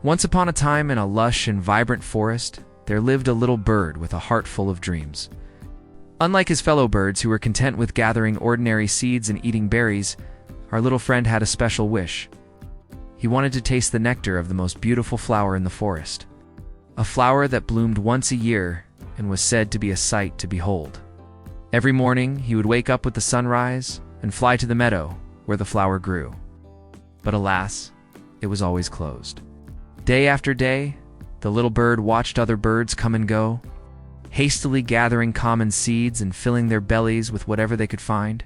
Once upon a time, in a lush and vibrant forest, there lived a little bird with a heart full of dreams. Unlike his fellow birds who were content with gathering ordinary seeds and eating berries, our little friend had a special wish. He wanted to taste the nectar of the most beautiful flower in the forest. A flower that bloomed once a year and was said to be a sight to behold. Every morning, he would wake up with the sunrise and fly to the meadow where the flower grew. But alas, it was always closed. Day after day, the little bird watched other birds come and go, hastily gathering common seeds and filling their bellies with whatever they could find.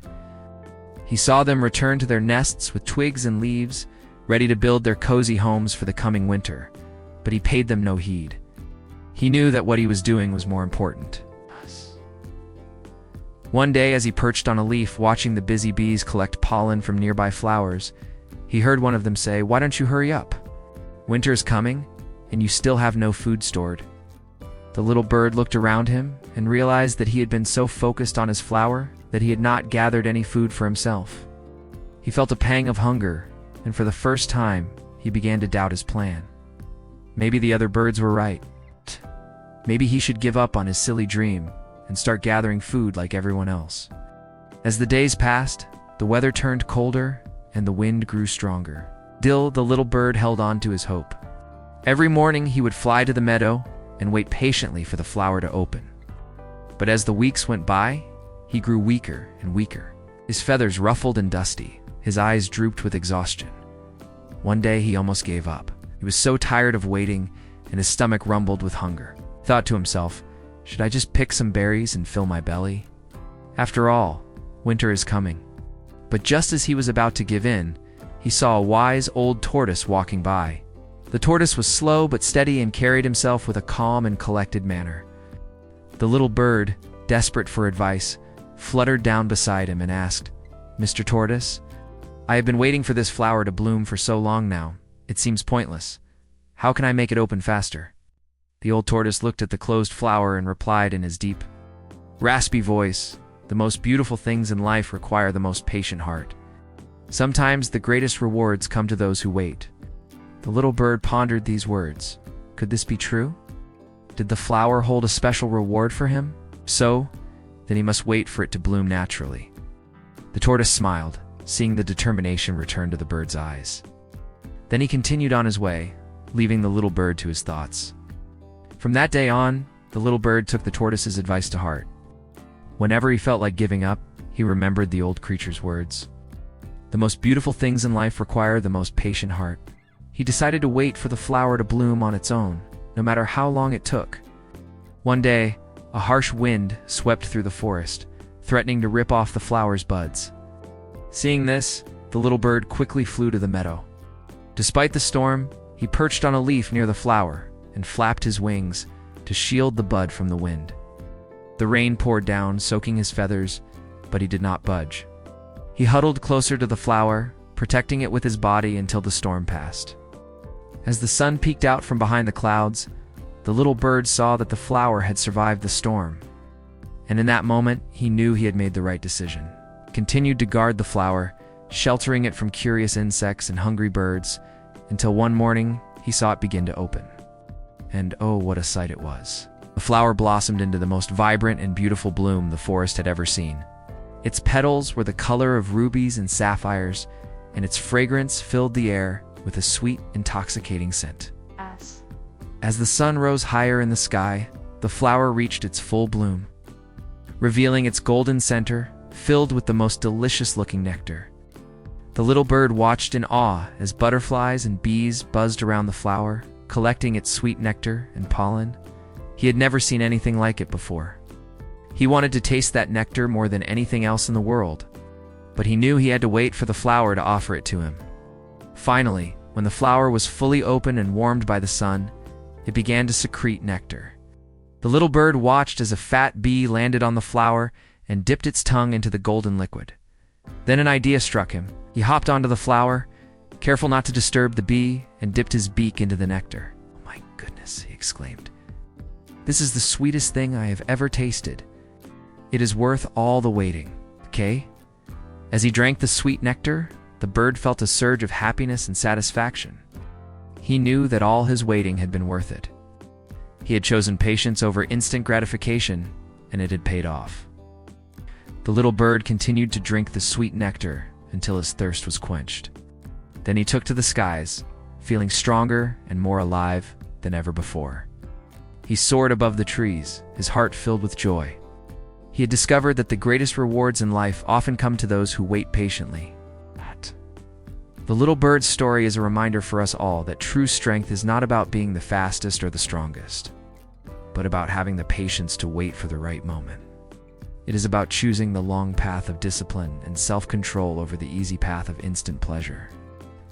He saw them return to their nests with twigs and leaves, ready to build their cozy homes for the coming winter, but he paid them no heed. He knew that what he was doing was more important. One day, as he perched on a leaf watching the busy bees collect pollen from nearby flowers, he heard one of them say, "Why don't you hurry up? Winter's coming, and you still have no food stored." The little bird looked around him and realized that he had been so focused on his flower that he had not gathered any food for himself. He felt a pang of hunger, and for the first time, he began to doubt his plan. Maybe the other birds were right. Maybe he should give up on his silly dream and start gathering food like everyone else. As the days passed, the weather turned colder and the wind grew stronger. Still, the little bird held on to his hope. Every morning, he would fly to the meadow and wait patiently for the flower to open. But as the weeks went by, he grew weaker and weaker. His feathers ruffled and dusty, his eyes drooped with exhaustion. One day, he almost gave up. He was so tired of waiting, and his stomach rumbled with hunger. He thought to himself, "Should I just pick some berries and fill my belly? After all, winter is coming." But just as he was about to give in, he saw a wise old tortoise walking by. The tortoise was slow but steady and carried himself with a calm and collected manner. The little bird, desperate for advice, fluttered down beside him and asked, "Mr. Tortoise, I have been waiting for this flower to bloom for so long now. It seems pointless. How can I make it open faster?" The old tortoise looked at the closed flower and replied in his deep, raspy voice, "The most beautiful things in life require the most patient heart. Sometimes the greatest rewards come to those who wait." The little bird pondered these words. Could this be true? Did the flower hold a special reward for him? So, then he must wait for it to bloom naturally. The tortoise smiled, seeing the determination return to the bird's eyes. Then he continued on his way, leaving the little bird to his thoughts. From that day on, the little bird took the tortoise's advice to heart. Whenever he felt like giving up, he remembered the old creature's words. The most beautiful things in life require the most patient heart. He decided to wait for the flower to bloom on its own, no matter how long it took. One day, a harsh wind swept through the forest, threatening to rip off the flower's buds. Seeing this, the little bird quickly flew to the meadow. Despite the storm, he perched on a leaf near the flower and flapped his wings to shield the bud from the wind. The rain poured down, soaking his feathers, but he did not budge. He huddled closer to the flower, protecting it with his body until the storm passed. As the sun peeked out from behind the clouds, the little bird saw that the flower had survived the storm. And in that moment, he knew he had made the right decision. He continued to guard the flower, sheltering it from curious insects and hungry birds, until one morning, he saw it begin to open. And oh, what a sight it was. The flower blossomed into the most vibrant and beautiful bloom the forest had ever seen. Its petals were the color of rubies and sapphires, and its fragrance filled the air with a sweet, intoxicating scent. Yes. As the sun rose higher in the sky, the flower reached its full bloom, revealing its golden center, filled with the most delicious-looking nectar. The little bird watched in awe as butterflies and bees buzzed around the flower, collecting its sweet nectar and pollen. He had never seen anything like it before. He wanted to taste that nectar more than anything else in the world, but he knew he had to wait for the flower to offer it to him. Finally, when the flower was fully open and warmed by the sun, it began to secrete nectar. The little bird watched as a fat bee landed on the flower and dipped its tongue into the golden liquid. Then an idea struck him. He hopped onto the flower, careful not to disturb the bee, and dipped his beak into the nectar. "Oh my goodness," he exclaimed. "This is the sweetest thing I have ever tasted. It is worth all the waiting, okay?" As he drank the sweet nectar, the bird felt a surge of happiness and satisfaction. He knew that all his waiting had been worth it. He had chosen patience over instant gratification, and it had paid off. The little bird continued to drink the sweet nectar until his thirst was quenched. Then he took to the skies, feeling stronger and more alive than ever before. He soared above the trees, his heart filled with joy. He had discovered that the greatest rewards in life often come to those who wait patiently. The little bird's story is a reminder for us all that true strength is not about being the fastest or the strongest, but about having the patience to wait for the right moment. It is about choosing the long path of discipline and self-control over the easy path of instant pleasure.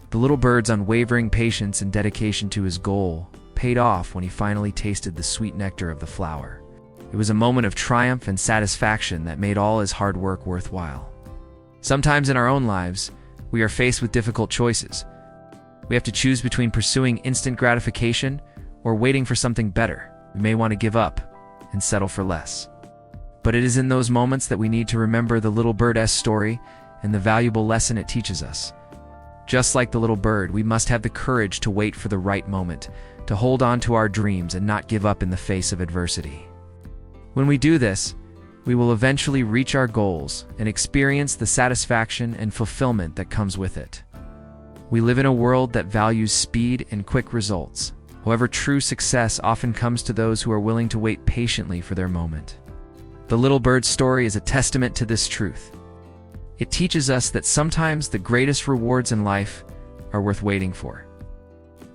The little bird's unwavering patience and dedication to his goal paid off when he finally tasted the sweet nectar of the flower. It was a moment of triumph and satisfaction that made all his hard work worthwhile. Sometimes in our own lives, we are faced with difficult choices. We have to choose between pursuing instant gratification or waiting for something better. We may want to give up and settle for less. But it is in those moments that we need to remember the little bird's story and the valuable lesson it teaches us. Just like the little bird, we must have the courage to wait for the right moment, to hold on to our dreams and not give up in the face of adversity. When we do this, we will eventually reach our goals and experience the satisfaction and fulfillment that comes with it. We live in a world that values speed and quick results. However, true success often comes to those who are willing to wait patiently for their moment. The little bird's story is a testament to this truth. It teaches us that sometimes the greatest rewards in life are worth waiting for.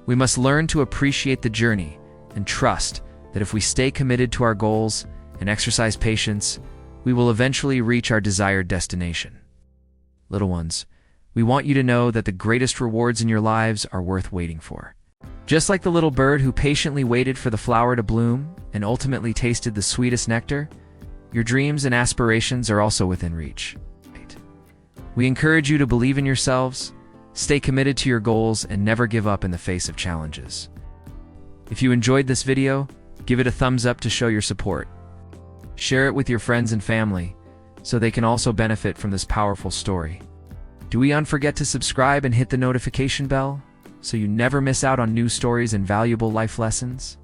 We must learn to appreciate the journey and trust that if we stay committed to our goals and exercise patience, we will eventually reach our desired destination. Little ones, we want you to know that the greatest rewards in your lives are worth waiting for. Just like the little bird who patiently waited for the flower to bloom and ultimately tasted the sweetest nectar, your dreams and aspirations are also within reach. We encourage you to believe in yourselves, stay committed to your goals, and never give up in the face of challenges. If you enjoyed this video, give it a thumbs up to show your support. Share it with your friends and family so they can also benefit from this powerful story. Do we forget to subscribe and hit the notification bell so you never miss out on new stories and valuable life lessons?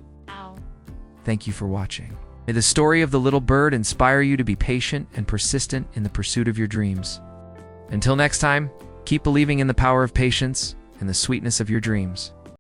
Thank you for watching. May the story of the little bird inspire you to be patient and persistent in the pursuit of your dreams. Until next time, keep believing in the power of patience and the sweetness of your dreams.